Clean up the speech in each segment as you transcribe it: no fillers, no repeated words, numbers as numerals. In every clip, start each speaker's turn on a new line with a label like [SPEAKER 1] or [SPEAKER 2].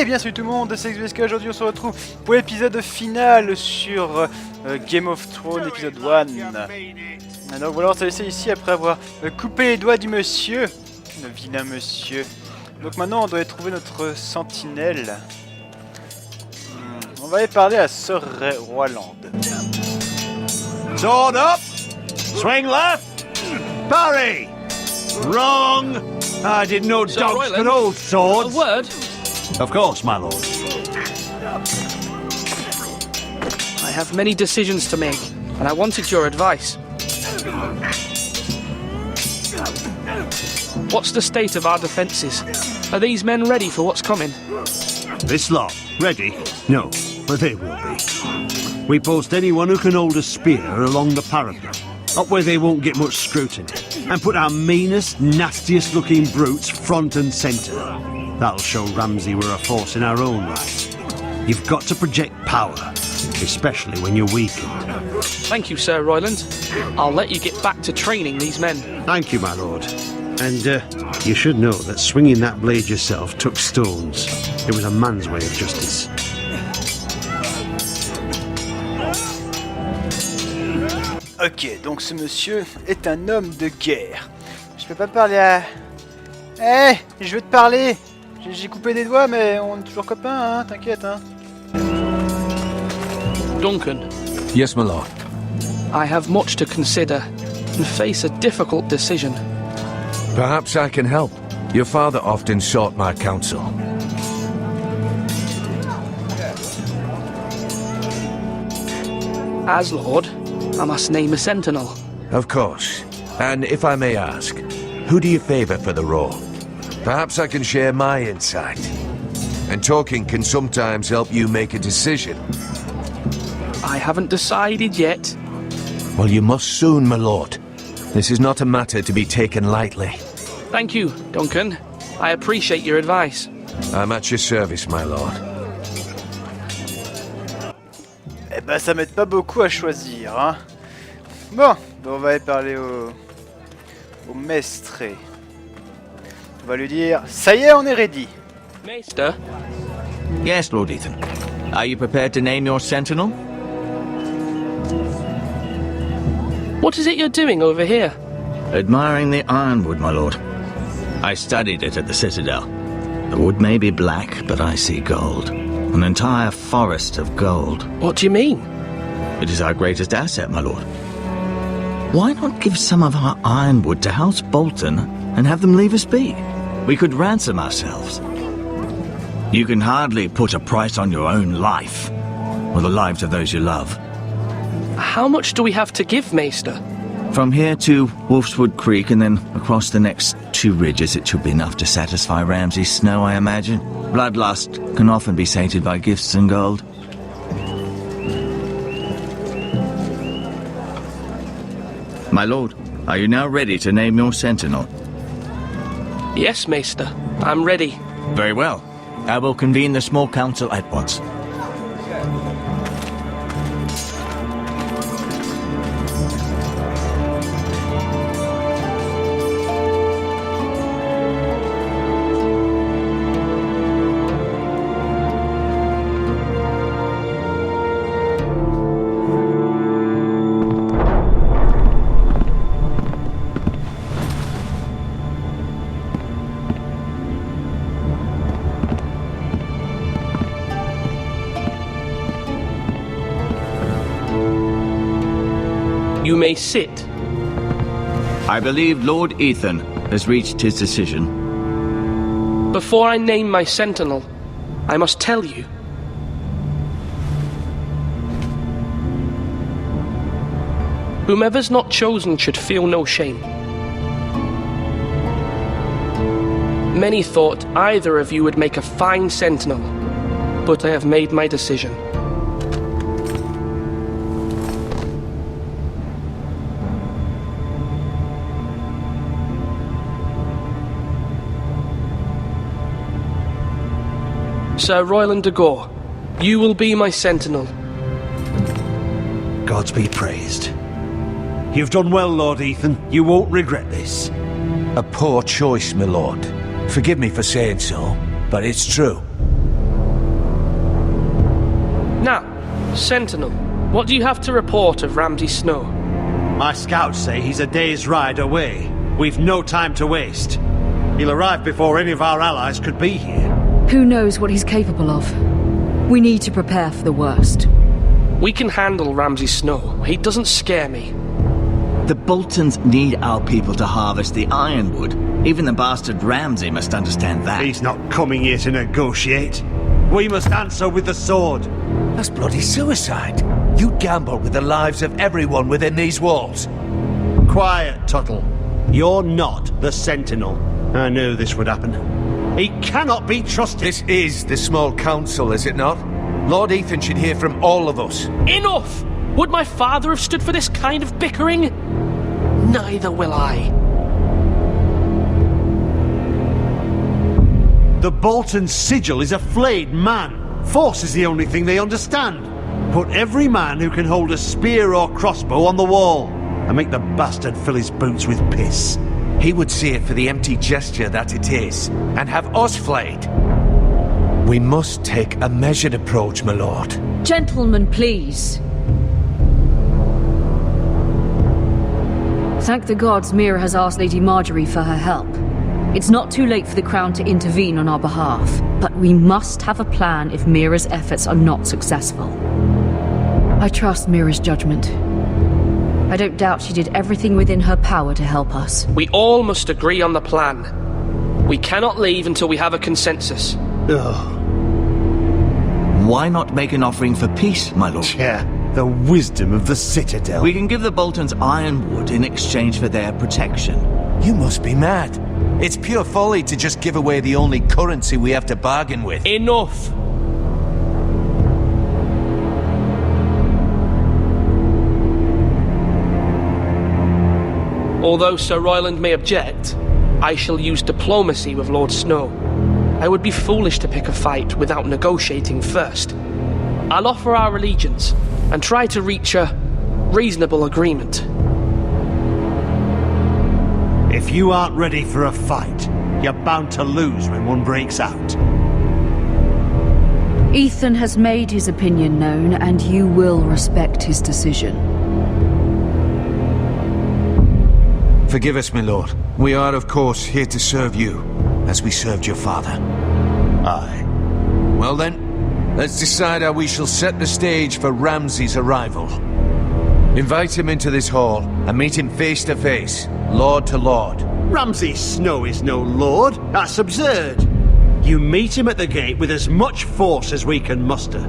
[SPEAKER 1] Eh bien salut tout le monde, c'est ExVSK. Aujourd'hui on se retrouve pour l'épisode final sur Game of Thrones épisode 1. Donc voilà, on s'est laissé ici après avoir coupé les doigts du monsieur, le vilain monsieur. Donc maintenant on doit aller trouver notre sentinelle. On va aller parler à Sir Roland.
[SPEAKER 2] Sword up! Swing left! Parry! Wrong! I didn't know dogs could hold swords.
[SPEAKER 3] A word?
[SPEAKER 2] Of course, my lord.
[SPEAKER 3] I have many decisions to make, and I wanted your advice. What's the state of our defences? Are these men ready for what's coming?
[SPEAKER 2] This lot, ready? No, but they will be. We post anyone who can hold a spear along the parapet, up where they won't get much scrutiny, and put our meanest, nastiest looking brutes front and centre. That'll show Ramsay we're a force in our own right. You've got to project power, especially when you're weakened.
[SPEAKER 3] Thank you, Sir Royland. I'll let you get back to training these men.
[SPEAKER 2] Thank you, my lord. And you should know that swinging that blade yourself took stones. It was a man's way of justice.
[SPEAKER 1] Ok, donc ce monsieur est un homme de guerre. Je peux pas parler à... Eh, je veux te parler. J'ai coupé des doigts, mais on est toujours copains, hein, t'inquiète, hein.
[SPEAKER 3] Duncan.
[SPEAKER 4] Yes, my lord.
[SPEAKER 3] I have much to consider and face a difficult decision.
[SPEAKER 4] Perhaps I can help. Your father often sought my counsel.
[SPEAKER 3] As Lord, I must name a sentinel.
[SPEAKER 4] Of course. And if I may ask, who do you favor for the role? Perhaps I can share my insight. And talking can sometimes help you make a decision.
[SPEAKER 3] I haven't decided yet.
[SPEAKER 4] Well, you must soon, my lord. This is not a matter to be taken lightly.
[SPEAKER 3] Thank you, Duncan. I appreciate your advice.
[SPEAKER 4] I'm at your service, my lord.
[SPEAKER 1] Eh ben ça m'aide pas beaucoup à choisir, hein. Bon, on va aller parler au maître. On va lui dire, ça y est, on est ready.
[SPEAKER 3] Maester?
[SPEAKER 5] Yes, Lord Ethan. Are you prepared to name your sentinel?
[SPEAKER 3] What is it you're doing over here?
[SPEAKER 5] Admiring the ironwood, my lord. I studied it at the Citadel. The wood may be black, but I see gold. An entire forest of gold.
[SPEAKER 3] What do you mean?
[SPEAKER 5] It is our greatest asset, my lord. Why not give some of our ironwood to House Bolton and have them leave us be? We could ransom ourselves. You can hardly put a price on your own life, or the lives of those you love.
[SPEAKER 3] How much do we have to give, Maester?
[SPEAKER 5] From here to Wolfswood Creek and then across the next 2 ridges, it should be enough to satisfy Ramsay's snow, I imagine. Bloodlust can often be sated by gifts and gold. My lord, are you now ready to name your sentinel?
[SPEAKER 3] Yes, Maester. I'm ready.
[SPEAKER 5] Very well. I will convene the small council at once.
[SPEAKER 3] You may sit.
[SPEAKER 5] I believe Lord Ethan has reached his decision.
[SPEAKER 3] Before I name my sentinel, I must tell you. Whomever's not chosen should feel no shame. Many thought either of you would make a fine sentinel, but I have made my decision. Sir Royland de Gore, you will be my sentinel.
[SPEAKER 2] Gods be praised. You've done well, Lord Ethan. You won't regret this.
[SPEAKER 4] A poor choice, my lord. Forgive me for saying so, but it's true.
[SPEAKER 3] Now, Sentinel, what do you have to report of Ramsay Snow?
[SPEAKER 2] My scouts say he's a day's ride away. We've no time to waste. He'll arrive before any of our allies could be here.
[SPEAKER 6] Who knows what he's capable of? We need to prepare for the worst.
[SPEAKER 3] We can handle Ramsay Snow. He doesn't scare me.
[SPEAKER 5] The Boltons need our people to harvest the ironwood. Even the bastard Ramsay must understand that.
[SPEAKER 2] He's not coming here to negotiate. We must answer with the sword.
[SPEAKER 4] That's bloody suicide. You gamble with the lives of everyone within these walls.
[SPEAKER 2] Quiet, Tuttle. You're not the Sentinel. I knew this would happen. He cannot be trusted.
[SPEAKER 4] This is the small council, is it not? Lord Ethan should hear from all of us.
[SPEAKER 3] Enough! Would my father have stood for this kind of bickering? Neither will I.
[SPEAKER 2] The Bolton sigil is a flayed man. Force is the only thing they understand. Put every man who can hold a spear or crossbow on the wall, and make the bastard fill his boots with piss.
[SPEAKER 4] He would see it for the empty gesture that it is, and have us flayed. We must take a measured approach, my lord.
[SPEAKER 6] Gentlemen, please. Thank the gods Mira has asked Lady Marjorie for her help. It's not too late for the Crown to intervene on our behalf, but we must have a plan if Mira's efforts are not successful. I trust Mira's judgment. I don't doubt she did everything within her power to help us.
[SPEAKER 3] We all must agree on the plan. We cannot leave until we have a consensus.
[SPEAKER 2] Ugh.
[SPEAKER 5] Why not make an offering for peace, my lord?
[SPEAKER 2] Yeah, the wisdom of the Citadel.
[SPEAKER 5] We can give the Boltons ironwood in exchange for their protection.
[SPEAKER 4] You must be mad. It's pure folly to just give away the only currency we have to bargain with.
[SPEAKER 3] Enough! Although Sir Royland may object, I shall use diplomacy with Lord Snow. I would be foolish to pick a fight without negotiating first. I'll offer our allegiance and try to reach a reasonable agreement.
[SPEAKER 2] If you aren't ready for a fight, you're bound to lose when one breaks out.
[SPEAKER 6] Ethan has made his opinion known, and you will respect his decision.
[SPEAKER 4] Forgive us, my lord. We are, of course, here to serve you, as we served your father.
[SPEAKER 2] Aye.
[SPEAKER 4] Well then, let's decide how we shall set the stage for Ramsay's arrival. Invite him into this hall, and meet him face to face, lord to lord.
[SPEAKER 2] Ramsay Snow is no lord. That's absurd. You meet him at the gate with as much force as we can muster.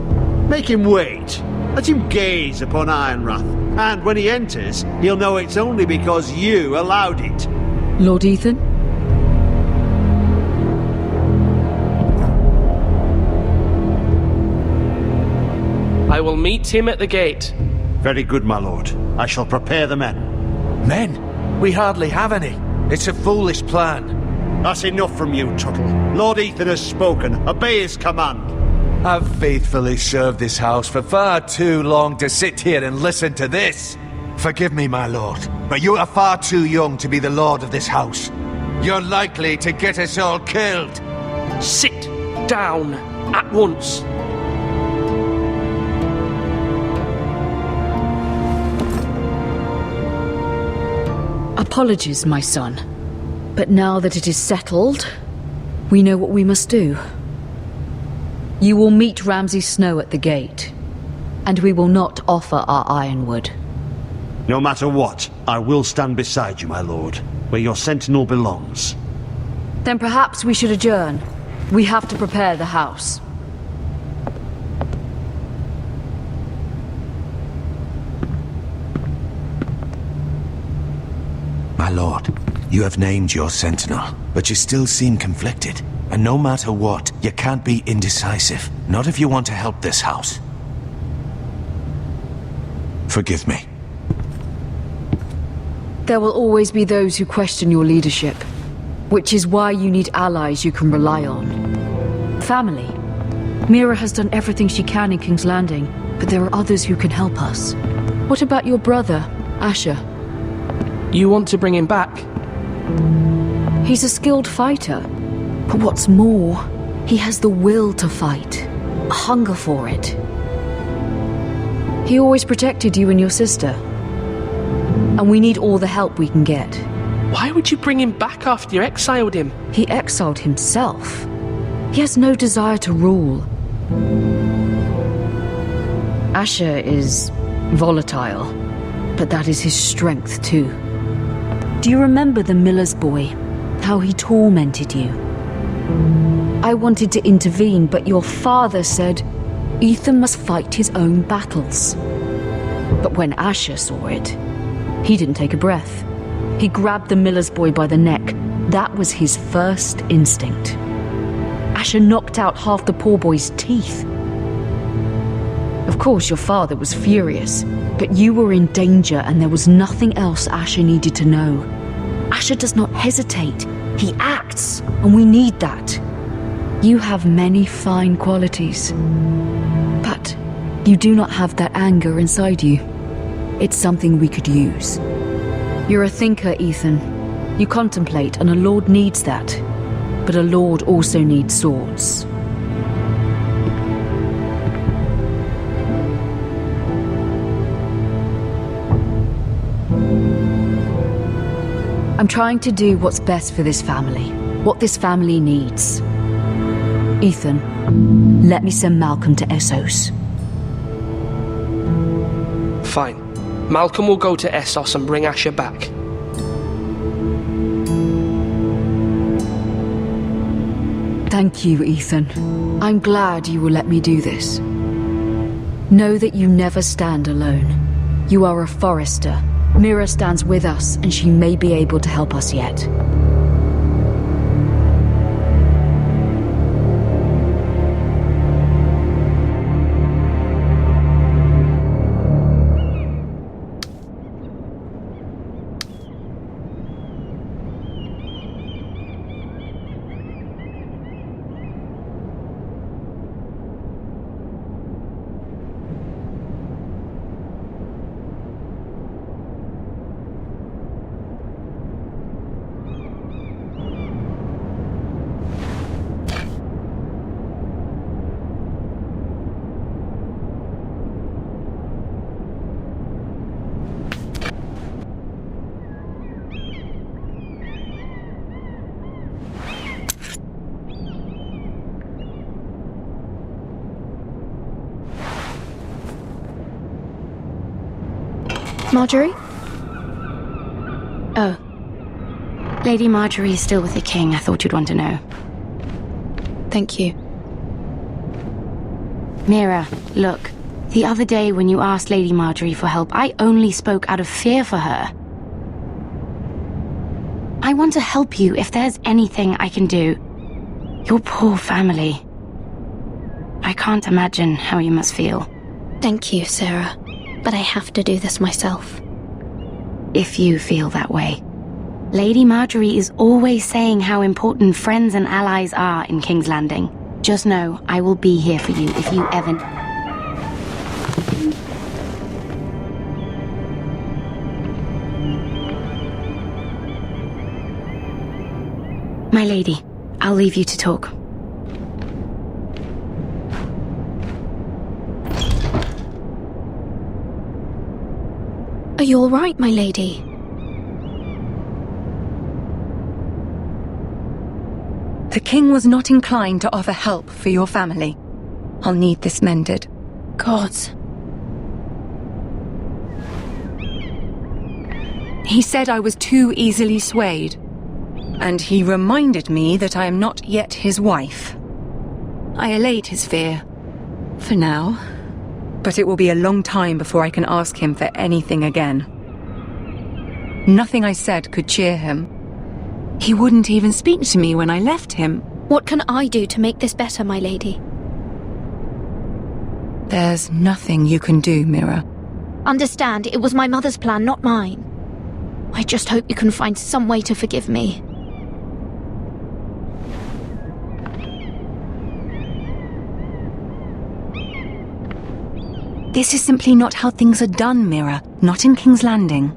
[SPEAKER 2] Make him wait. Let him gaze upon Ironrath. And when he enters, he'll know it's only because you allowed it.
[SPEAKER 6] Lord Ethan?
[SPEAKER 3] I will meet him at the gate.
[SPEAKER 2] Very good, my lord. I shall prepare the men.
[SPEAKER 4] Men? We hardly have any. It's a foolish plan.
[SPEAKER 2] That's enough from you, Tuttle. Lord Ethan has spoken. Obey his command.
[SPEAKER 4] I've faithfully served this house for far too long to sit here and listen to this. Forgive me, my lord, but you are far too young to be the lord of this house. You're likely to get us all killed.
[SPEAKER 3] Sit down at once.
[SPEAKER 6] Apologies, my son. But now that it is settled, we know what we must do. You will meet Ramsay Snow at the gate, and we will not offer our ironwood.
[SPEAKER 2] No matter what, I will stand beside you, my lord, where your sentinel belongs.
[SPEAKER 6] Then perhaps we should adjourn. We have to prepare the house.
[SPEAKER 4] My lord, you have named your sentinel, but you still seem conflicted. And no matter what, you can't be indecisive. Not if you want to help this house. Forgive me.
[SPEAKER 6] There will always be those who question your leadership, which is why you need allies you can rely on. Family. Mira has done everything she can in King's Landing, but there are others who can help us. What about your brother, Asher?
[SPEAKER 3] You want to bring him back?
[SPEAKER 6] He's a skilled fighter. But what's more, he has the will to fight. A hunger for it. He always protected you and your sister. And we need all the help we can get.
[SPEAKER 3] Why would you bring him back after you exiled him?
[SPEAKER 6] He exiled himself. He has no desire to rule. Asher is volatile, but that is his strength too. Do you remember the miller's boy? How he tormented you? I wanted to intervene, but your father said Ethan must fight his own battles. But when Asher saw it, he didn't take a breath. He grabbed the miller's boy by the neck. That was his first instinct. Asher knocked out half the poor boy's teeth. Of course, your father was furious, but you were in danger and there was nothing else Asher needed to know. Asher does not hesitate. He acts, and we need that. You have many fine qualities, but you do not have that anger inside you. It's something we could use. You're a thinker, Ethan. You contemplate, and a lord needs that. But a lord also needs swords. I'm trying to do what's best for this family, what this family needs. Ethan, let me send Malcolm to Essos.
[SPEAKER 3] Fine. Malcolm will go to Essos and bring Asher back.
[SPEAKER 6] Thank you, Ethan. I'm glad you will let me do this. Know that you never stand alone. You are a forester. Mira stands with us, and she may be able to help us yet.
[SPEAKER 7] Marjorie? Oh. Lady Marjorie is still with the king. I thought you'd want to know.
[SPEAKER 8] Thank you.
[SPEAKER 7] Mira, look. The other day when you asked Lady Marjorie for help, I only spoke out of fear for her. I want to help you if there's anything I can do. Your poor family. I can't imagine how you must feel.
[SPEAKER 8] Thank you, Sarah. But I have to do this myself.
[SPEAKER 7] If you feel that way. Lady Marjorie is always saying how important friends and allies are in King's Landing. Just know, I will be here for you if you ever... My lady, I'll leave you to talk.
[SPEAKER 8] Are you all right, my lady?
[SPEAKER 9] The king was not inclined to offer help for your family. I'll need this mended.
[SPEAKER 8] Gods.
[SPEAKER 9] He said I was too easily swayed. And he reminded me that I am not yet his wife. I allayed his fear. For now. But it will be a long time before I can ask him for anything again. Nothing I said could cheer him. He wouldn't even speak to me when I left him.
[SPEAKER 8] What can I do to make this better, my lady?
[SPEAKER 9] There's nothing you can do, Mira.
[SPEAKER 8] Understand, it was my mother's plan, not mine. I just hope you can find some way to forgive me.
[SPEAKER 9] This is simply not how things are done, Mira. Not in King's Landing.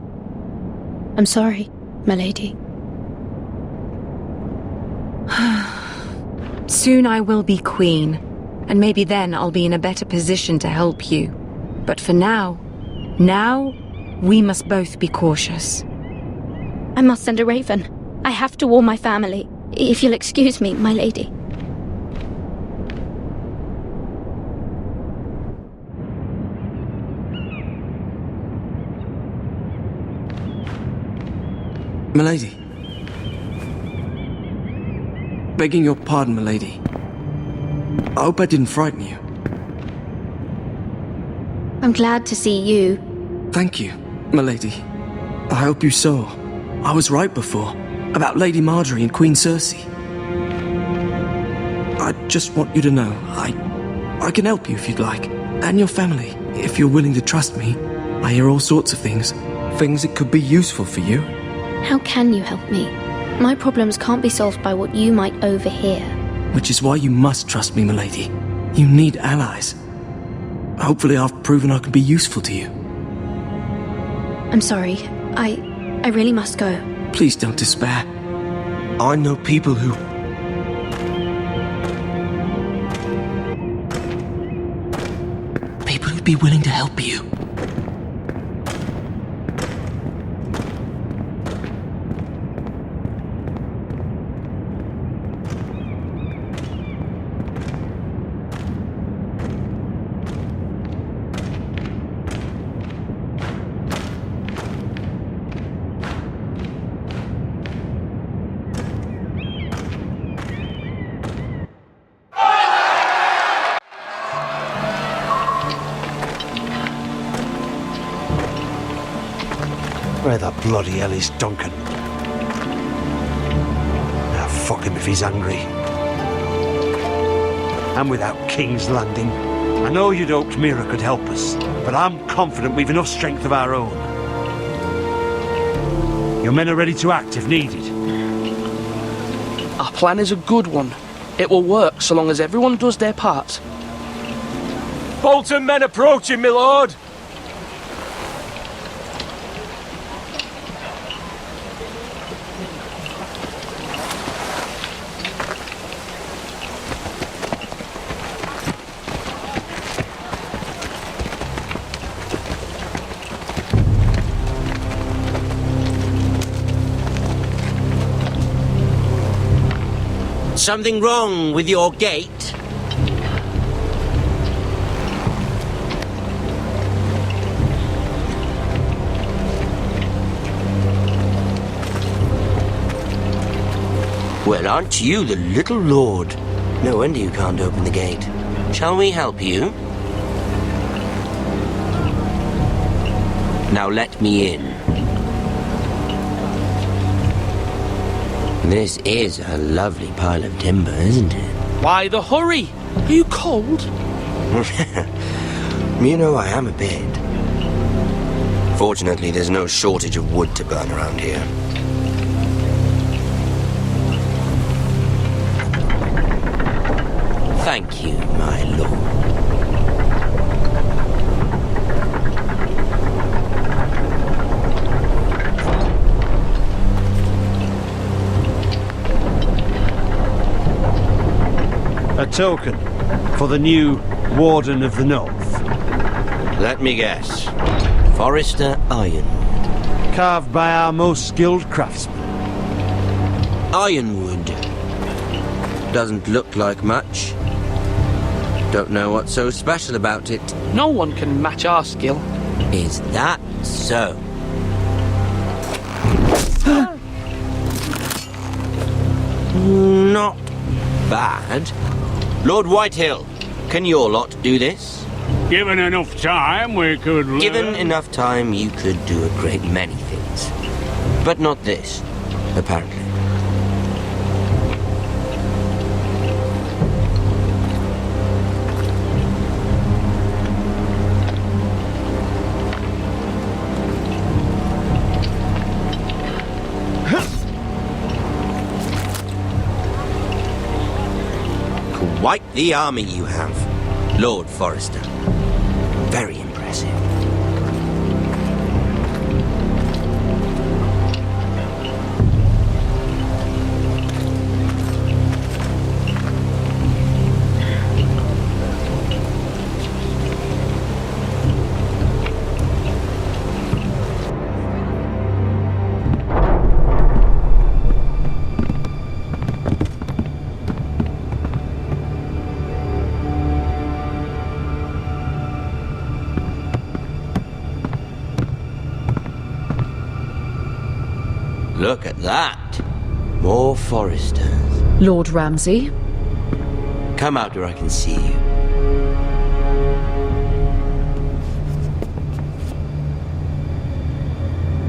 [SPEAKER 8] I'm sorry, my lady.
[SPEAKER 9] Soon I will be queen, and maybe then I'll be in a better position to help you. But for now, we must both be cautious.
[SPEAKER 8] I must send a raven. I have to warn my family. If you'll excuse me, my lady.
[SPEAKER 3] Milady. Begging your pardon, milady. I hope I didn't frighten you.
[SPEAKER 8] I'm glad to see you.
[SPEAKER 3] Thank you, milady. I hope you saw. I was right before. About Lady Marjorie and Queen Cersei. I just want you to know, I can help you if you'd like. And your family, if you're willing to trust me. I hear all sorts of things. Things that could be useful for you.
[SPEAKER 8] How can you help me? My problems can't be solved by what you might overhear.
[SPEAKER 3] Which is why you must trust me, milady. You need allies. Hopefully I've proven I can be useful to you.
[SPEAKER 8] I'm sorry. I really must go.
[SPEAKER 3] Please don't despair. I know people who... People who'd be willing to help you.
[SPEAKER 2] Where the bloody hell is Duncan? Now fuck him if he's angry. And without King's Landing. I know you'd hoped Mira could help us, but I'm confident we've enough strength of our own. Your men are ready to act if needed.
[SPEAKER 3] Our plan is a good one. It will work so long as everyone does their part.
[SPEAKER 10] Bolton men approaching, my lord!
[SPEAKER 11] Something wrong with your gate? Well, aren't you the little lord? No wonder you can't open the gate. Shall we help you? Now let me in. This is a lovely pile of timber, isn't it?
[SPEAKER 3] Why the hurry? Are you cold?
[SPEAKER 11] You know, I am a bit. Fortunately, there's no shortage of wood to burn around here. Thank you, my lord.
[SPEAKER 2] A token for the new Warden of the North.
[SPEAKER 11] Let me guess. Forrester Ironwood.
[SPEAKER 2] Carved by our most skilled craftsmen.
[SPEAKER 11] Ironwood. Doesn't look like much. Don't know what's so special about it.
[SPEAKER 3] No one can match our skill.
[SPEAKER 11] Is that so? Not bad. Lord Whitehill, can your lot do this?
[SPEAKER 10] Given enough time, we could...
[SPEAKER 11] Given enough time, you could do a great many things. But not this, apparently. Quite the army you have, Lord Forrester. Very impressive. Look at that. More foresters.
[SPEAKER 6] Lord Ramsay?
[SPEAKER 11] Come out where I can see you.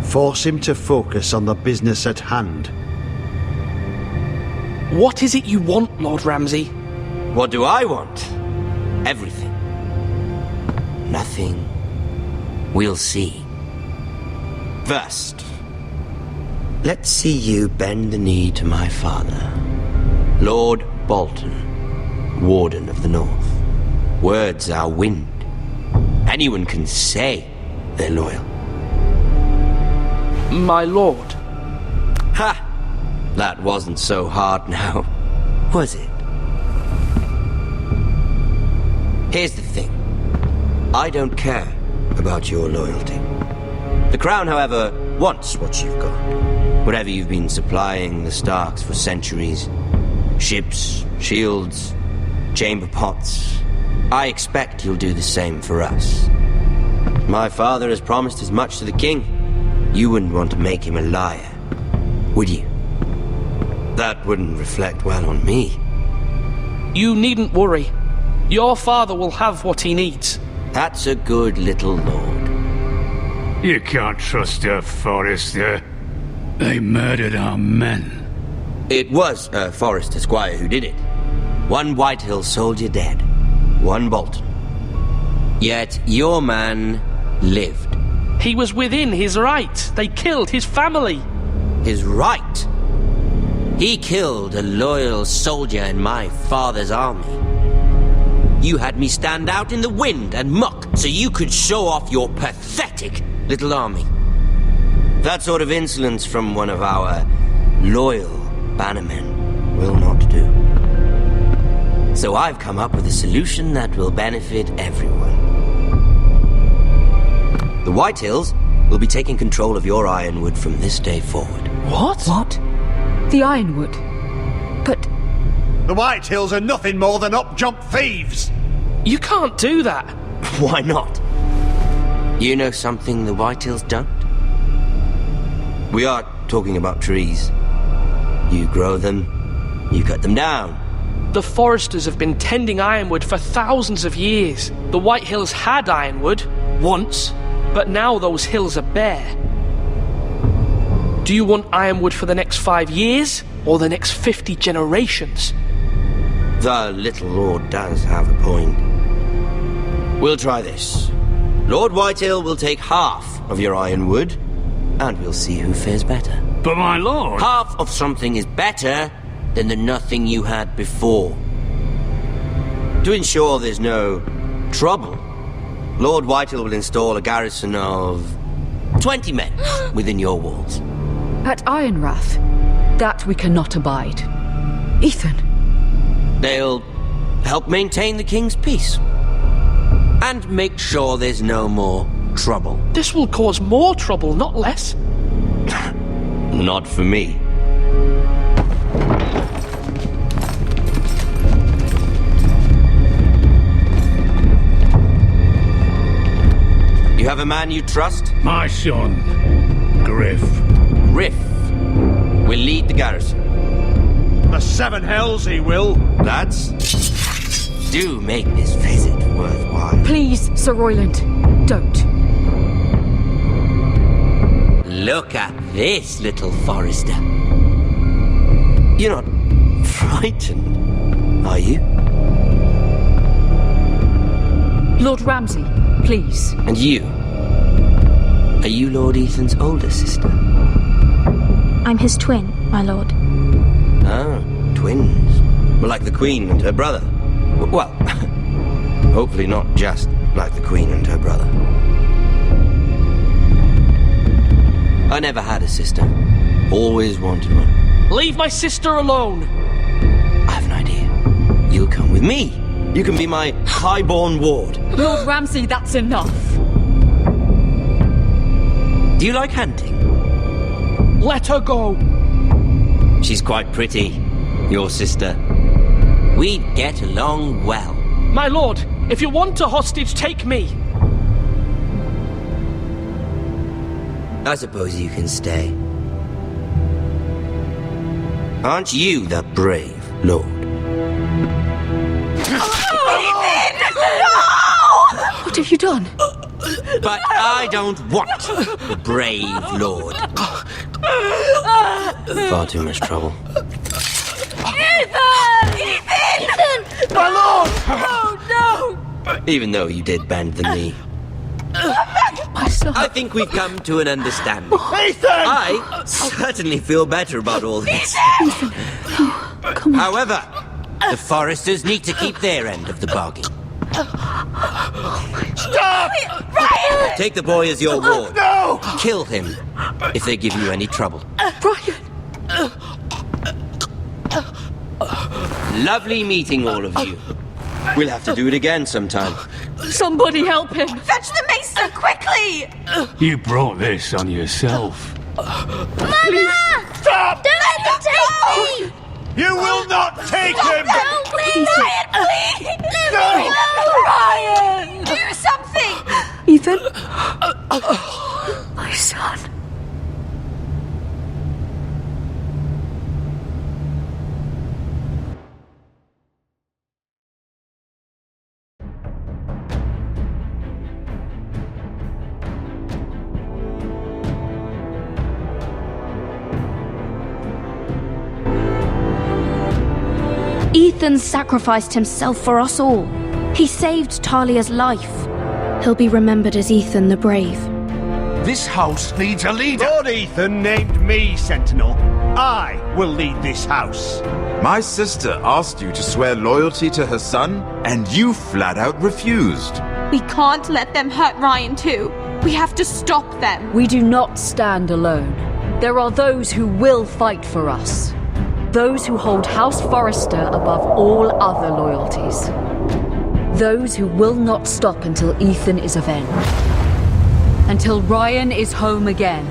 [SPEAKER 2] Force him to focus on the business at hand.
[SPEAKER 3] What is it you want, Lord Ramsay?
[SPEAKER 11] What do I want? Everything. Nothing. We'll see. First, let's see you bend the knee to my father, Lord Bolton, Warden of the North. Words are wind. Anyone can say they're loyal.
[SPEAKER 3] My lord.
[SPEAKER 11] Ha! That wasn't so hard now, was it? Here's the thing. I don't care about your loyalty. The Crown, however, wants what you've got. Whatever you've been supplying the Starks for centuries. Ships, shields, chamber pots. I expect you'll do the same for us. My father has promised as much to the king. You wouldn't want to make him a liar, would you? That wouldn't reflect well on me.
[SPEAKER 3] You needn't worry. Your father will have what he needs.
[SPEAKER 11] That's a good little lord.
[SPEAKER 10] You can't trust a forester. They murdered our men.
[SPEAKER 11] It was a Forester squire who did it. One Whitehill soldier dead. One Bolton. Yet your man lived.
[SPEAKER 3] He was within his right. They killed his family.
[SPEAKER 11] His right? He killed a loyal soldier in my father's army. You had me stand out in the wind and muck so you could show off your pathetic little army. That sort of insolence from one of our loyal bannermen will not do. So I've come up with a solution that will benefit everyone. The Whitehills will be taking control of your ironwood from this day forward.
[SPEAKER 3] What?
[SPEAKER 6] What? The Ironwood? But...
[SPEAKER 2] The Whitehills are nothing more than up-jump thieves!
[SPEAKER 3] You can't do that.
[SPEAKER 11] Why not? You know something the Whitehills don't? We are talking about trees. You grow them, you cut them down.
[SPEAKER 3] The Foresters have been tending ironwood for thousands of years. The Whitehills had ironwood, once, but now those hills are bare. Do you want ironwood for the next 5 years, or the next 50 generations?
[SPEAKER 11] The little lord does have a point. We'll try this. Lord Whitehill will take half of your ironwood, and we'll see who fares better.
[SPEAKER 10] But my lord...
[SPEAKER 11] Half of something is better than the nothing you had before. To ensure there's no trouble, Lord Whitehill will install a garrison of 20 men within your walls.
[SPEAKER 6] At Ironrath? That we cannot abide. Ethan.
[SPEAKER 11] They'll help maintain the king's peace. And make sure there's no more trouble.
[SPEAKER 3] This will cause more trouble, not less.
[SPEAKER 11] Not for me. You have a man you trust?
[SPEAKER 10] My son, Griff.
[SPEAKER 11] Griff will lead the garrison.
[SPEAKER 2] The Seven Hells he will.
[SPEAKER 11] Lads, do make this visit worthwhile.
[SPEAKER 6] Please, Sir Royland, don't.
[SPEAKER 11] Look at this, little Forester. You're not frightened, are you?
[SPEAKER 6] Lord Ramsay, please.
[SPEAKER 11] And you? Are you Lord Ethan's older sister?
[SPEAKER 8] I'm his twin, my lord.
[SPEAKER 11] Ah, twins. Well, like the Queen and her brother. Well, hopefully not just like the Queen and her brother. I never had a sister. Always wanted one.
[SPEAKER 3] Leave my sister alone!
[SPEAKER 11] I have an idea. You'll come with me. You can be my highborn ward.
[SPEAKER 6] Lord Ramsay, that's enough.
[SPEAKER 11] Do you like hunting?
[SPEAKER 3] Let her go!
[SPEAKER 11] She's quite pretty, your sister. We'd get along well.
[SPEAKER 3] My lord, if you want a hostage, take me.
[SPEAKER 11] I suppose you can stay. Aren't you the brave lord?
[SPEAKER 6] What have you done?
[SPEAKER 11] But I don't want the brave lord. Far too much trouble.
[SPEAKER 8] Ethan!
[SPEAKER 11] My lord!
[SPEAKER 8] Oh, no!
[SPEAKER 11] Even though you did bend the knee.
[SPEAKER 6] My son.
[SPEAKER 11] I think we've come to an understanding.
[SPEAKER 2] Ethan!
[SPEAKER 11] I certainly feel better about all this.
[SPEAKER 6] Ethan. Oh, come on.
[SPEAKER 11] However, the Foresters need to keep their end of the bargain.
[SPEAKER 2] Stop!
[SPEAKER 8] Ryan!
[SPEAKER 11] Take the boy as your ward.
[SPEAKER 2] No!
[SPEAKER 11] Kill him if they give you any trouble.
[SPEAKER 6] Ryan!
[SPEAKER 11] Lovely meeting all of you. We'll have to do it again sometime.
[SPEAKER 6] Somebody help him!
[SPEAKER 8] Fetch the mason quickly!
[SPEAKER 10] You brought this on yourself.
[SPEAKER 8] Mama!
[SPEAKER 2] Stop!
[SPEAKER 8] Don't let him take me!
[SPEAKER 2] You will not take him!
[SPEAKER 8] No, please! Ryan, please! Let
[SPEAKER 2] No!
[SPEAKER 8] me go! Ryan! Do something!
[SPEAKER 6] Ethan? My son.
[SPEAKER 8] Ethan sacrificed himself for us all. He saved Talia's life. He'll be remembered as Ethan the Brave.
[SPEAKER 4] This house needs a leader.
[SPEAKER 2] Lord Ethan named me Sentinel. I will lead this house.
[SPEAKER 12] My sister asked you to swear loyalty to her son, and you flat out refused.
[SPEAKER 13] We can't let them hurt Ryan too. We have to stop them.
[SPEAKER 6] We do not stand alone. There are those who will fight for us. Those who hold House Forrester above all other loyalties. Those who will not stop until Ethan is avenged. Until Ryan is home again,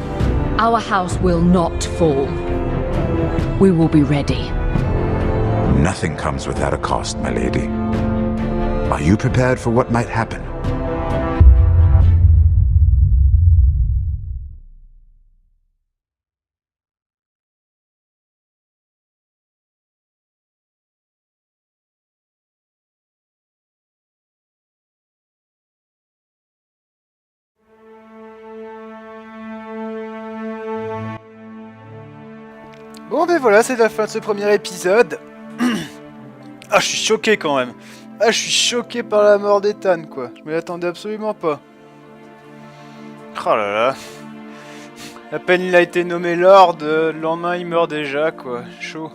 [SPEAKER 6] our house will not fall. We will be ready.
[SPEAKER 12] Nothing comes without a cost, my lady. Are you prepared for what might happen?
[SPEAKER 1] Bon ben voilà, c'est la fin de ce premier épisode. Ah, je suis choqué quand même. Ah, je suis choqué par la mort d'Ethan, quoi. Je m'y attendais absolument pas. Oh là là. À peine il a été nommé Lord, le lendemain il meurt déjà, quoi. Chaud.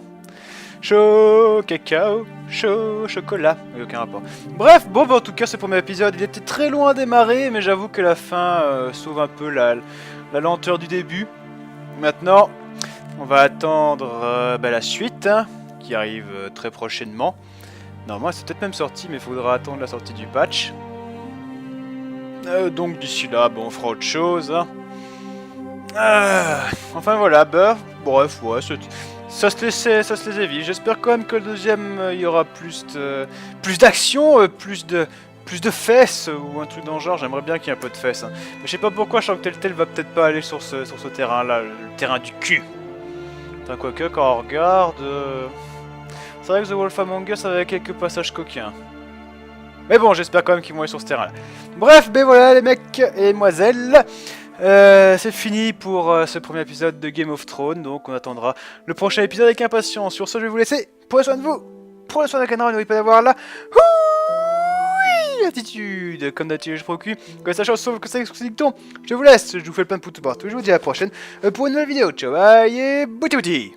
[SPEAKER 1] Chaud, cacao, chaud, chocolat. Oui, aucun rapport. Bref, bon, bah, en tout cas, ce premier épisode, il était très loin à démarrer, mais j'avoue que la fin sauve un peu la lenteur du début. Maintenant, on va attendre la suite, hein, qui arrive très prochainement. Normalement, c'est peut-être même sorti, mais il faudra attendre la sortie du patch. Donc d'ici là, bon, on fera autre chose. Hein. Enfin voilà, bref, ouais, ça se laissait vivre. J'espère quand même que le deuxième, il y aura plus d'action, plus de fesses ou un truc dans le genre. J'aimerais bien qu'il y ait un peu de fesses. Hein. Mais je sais pas pourquoi, je sens que Telltale va peut-être pas aller sur ce terrain-là, le terrain du cul. Enfin, quoique, quand on regarde... C'est vrai que The Wolf Among Us avait quelques passages coquins. Mais bon, j'espère quand même qu'ils vont aller sur ce terrain-là. Bref, ben voilà les mecs et mesdemoiselles. C'est fini pour ce premier épisode de Game of Thrones. Donc on attendra le prochain épisode avec impatience. Sur ce, je vais vous laisser. Prenez soin de vous. Prenez soin de la caméra, n'oubliez pas d'avoir la... attitude. Comme d'habitude, je procure que ça change sauf que c'est dicton. Je vous laisse, je vous fais le plein de pouces partout. Je vous dis à la prochaine pour une nouvelle vidéo. Ciao, bye et bouti bouti.